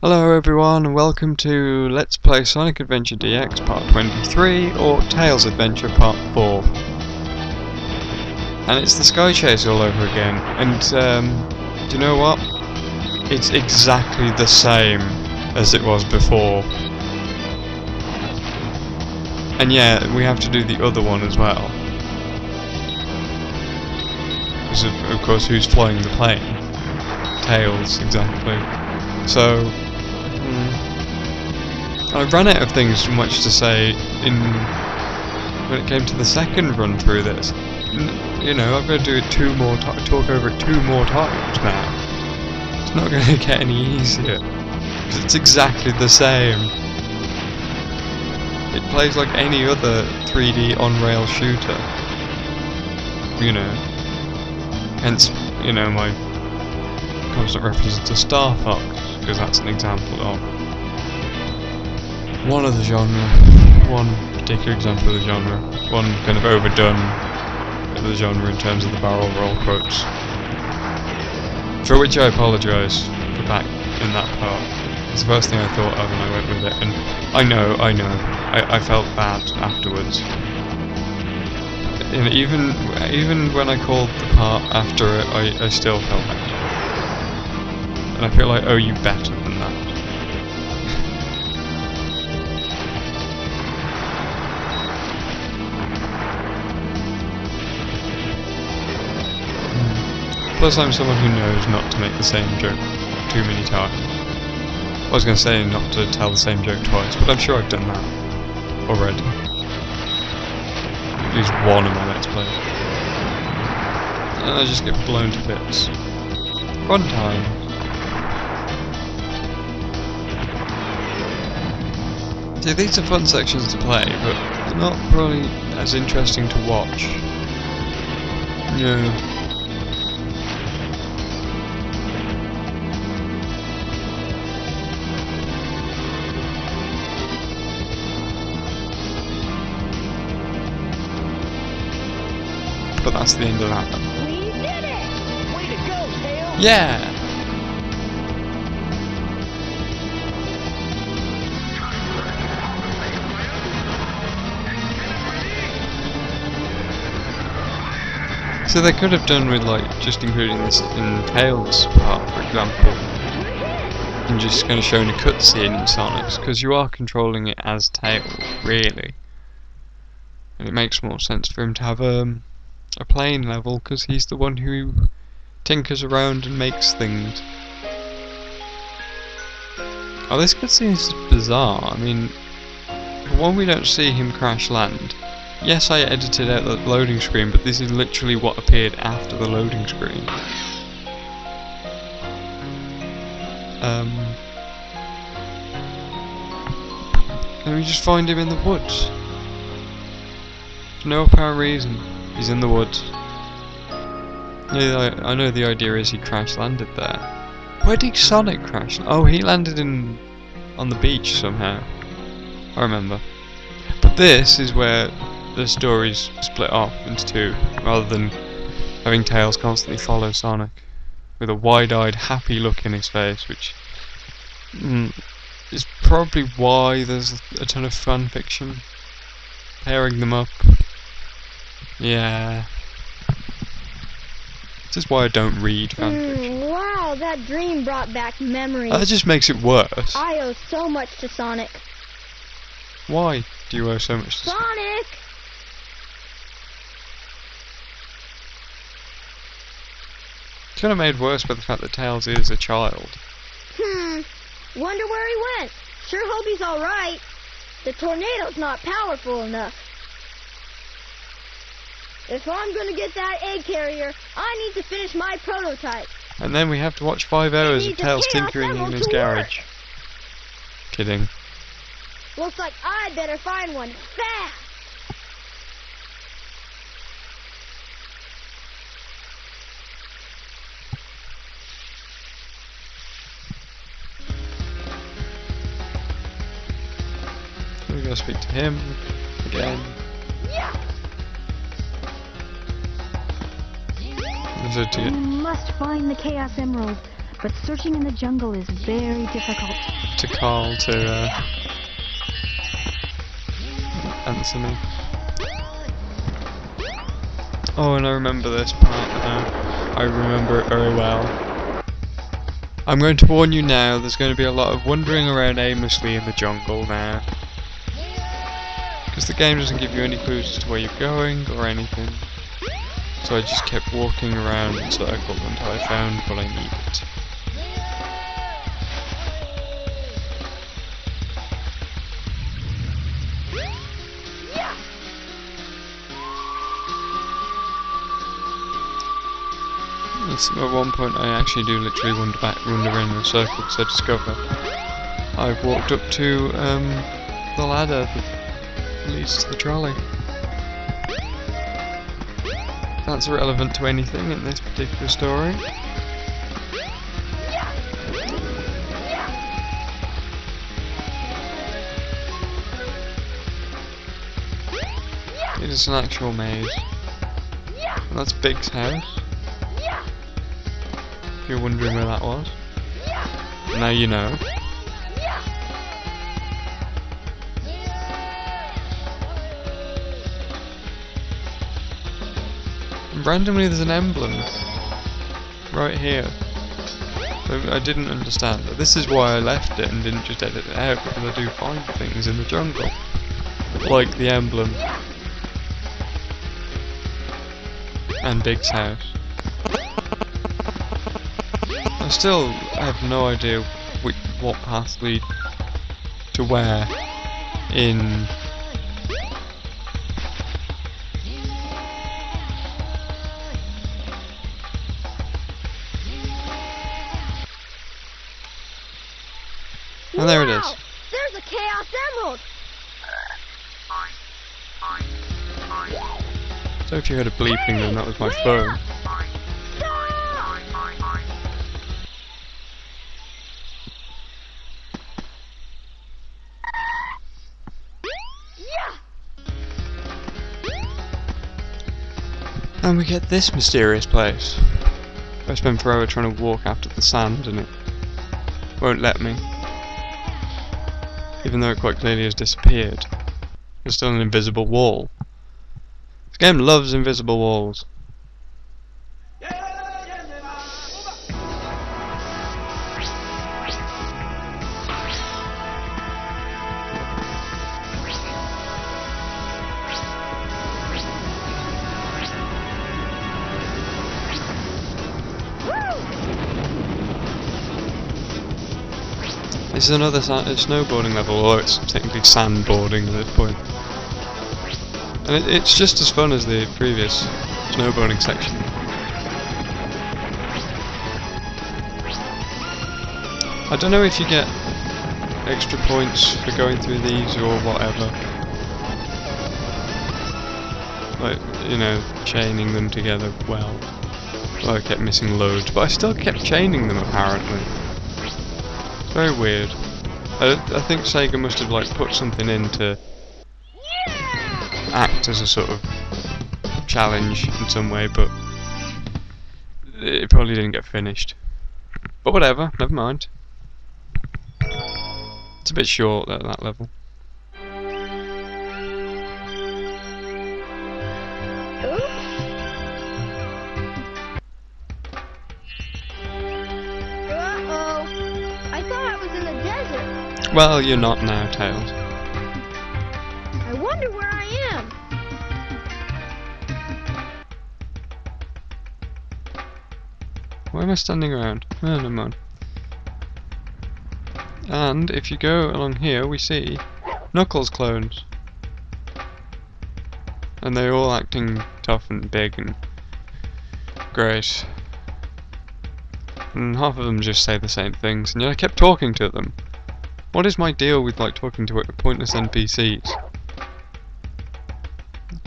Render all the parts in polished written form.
Hello everyone and welcome to Let's Play Sonic Adventure DX Part 23 or Tails Adventure Part 4. And it's the Sky Chase all over again, and do you know what? It's exactly the same as it was before. And yeah, we have to do the other one as well. Because of course who's flying the plane? Tails, exactly. So I ran out of things much to say when it came to the second run through this. You know, I've got to do it talk over it 2 more times now. It's not going to get any easier, because it's exactly the same. It plays like any other 3D on-rail shooter. You know, hence, you know, my constant reference to Star Fox, because that's an example of one of the genre, one particular example of the genre, one kind of overdone of the genre in terms of the barrel roll quotes, for which I apologise for back in that part. It's the first thing I thought of and I went with it, and I know, I felt bad afterwards. And even when I called the part after it, I still felt bad. And I feel like I owe you better than that. Plus I'm someone who knows not to make the same joke too many times. I was going to say not to tell the same joke twice, but I'm sure I've done that already. At least one of my Let's Plays. And I just get blown to bits. Fun time. See, these are fun sections to play, but they're not really as interesting to watch. No. But that's the end of that then. We did it! Way to go, Tails! Yeah! So they could have done with like just including this in Tails part, for example, and just kind of showing a cutscene in Sonic's, because you are controlling it as Tails, really, and it makes more sense for him to have a plane level, because he's the one who tinkers around and makes things. Oh, this cutscene is bizarre. I mean, for one, we don't see him crash land. Yes, I edited out the loading screen, but this is literally what appeared after the loading screen. And we just find him in the woods. For no apparent reason. He's in the woods. Yeah, I know the idea is he crash landed there. Where did Sonic crash? Oh, he landed on the beach somehow. I remember. But this is where the stories split off into 2, rather than having Tails constantly follow Sonic with a wide-eyed, happy look in his face, which is probably why there's a ton of fan fiction pairing them up. Yeah. This is why I don't read fanfiction. Wow, that dream brought back memories. That just makes it worse. I owe so much to Sonic. Why do you owe so much to Sonic! It's kind of made worse by the fact that Tails is a child. Wonder where he went. Sure hope he's alright. The tornado's not powerful enough. If I'm gonna get that egg carrier, I need to finish my prototype. And then we have to watch 5 hours of Tails tinkering in his garage. Kidding. Looks like I better find one fast. We gotta speak to him again. Yeah. Is it to You must find the Chaos Emerald. but searching in the jungle is very difficult. To Carl to answer me. Oh, and I remember this part now. I remember it very well. I'm going to warn you now, there's going to be a lot of wandering around aimlessly in the jungle now. Because the game doesn't give you any clues as to where you're going or anything. So I just kept walking around in circles until I found what I needed. At one point I actually do literally wander around in a circle because I discover I've walked up to the ladder that leads to the trolley. That's irrelevant to anything in this particular story. It is an actual maze. And that's Big's house. If you're wondering where that was. Now you know. And randomly there's an emblem right here. So I didn't understand it. This is why I left it and didn't just edit it out, because I do find things in the jungle. Like the emblem. And Big's house. I still have no idea what paths lead to where in and there it is. There's a Chaos Emerald! So if you heard a bleeping, then that was my phone. And we get this mysterious place. I spent forever trying to walk after the sand and it won't let me. Even though it quite clearly has disappeared. There's still an invisible wall. This game loves invisible walls. This is another snowboarding level, although it's technically sandboarding at this point. And it's just as fun as the previous snowboarding section. I don't know if you get extra points for going through these or whatever. Like, you know, chaining them together well. Well, I kept missing loads, but I still kept chaining them apparently. Very weird. I think Sega must have like put something in to act as a sort of challenge in some way, but it probably didn't get finished. But whatever, never mind. It's a bit short at that level. Well, you're not now, Tails. I wonder where I am. Why am I standing around? Oh, never mind. And if you go along here, we see Knuckles clones. And they're all acting tough and big and great. And half of them just say the same things, and yet I kept talking to them. What is my deal with like talking to pointless NPCs?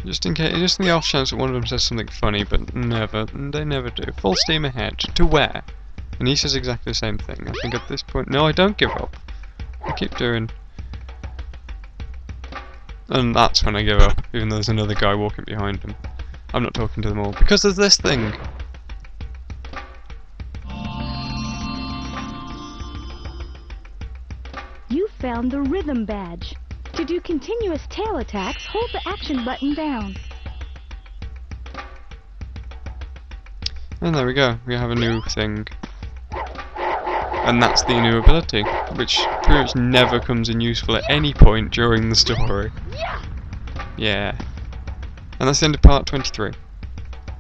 Just in case, just in the off chance that one of them says something funny, but they never do. Full steam ahead. To where? And he says exactly the same thing. I think at this point, no, I don't give up. I keep doing. And that's when I give up, even though there's another guy walking behind him. I'm not talking to them all, because there's this thing. You found the rhythm badge. To do continuous tail attacks, hold the action button down. And there we go, we have a new thing. And that's the new ability, which pretty much never comes in useful at any point during the story. Yeah. And that's the end of part 23.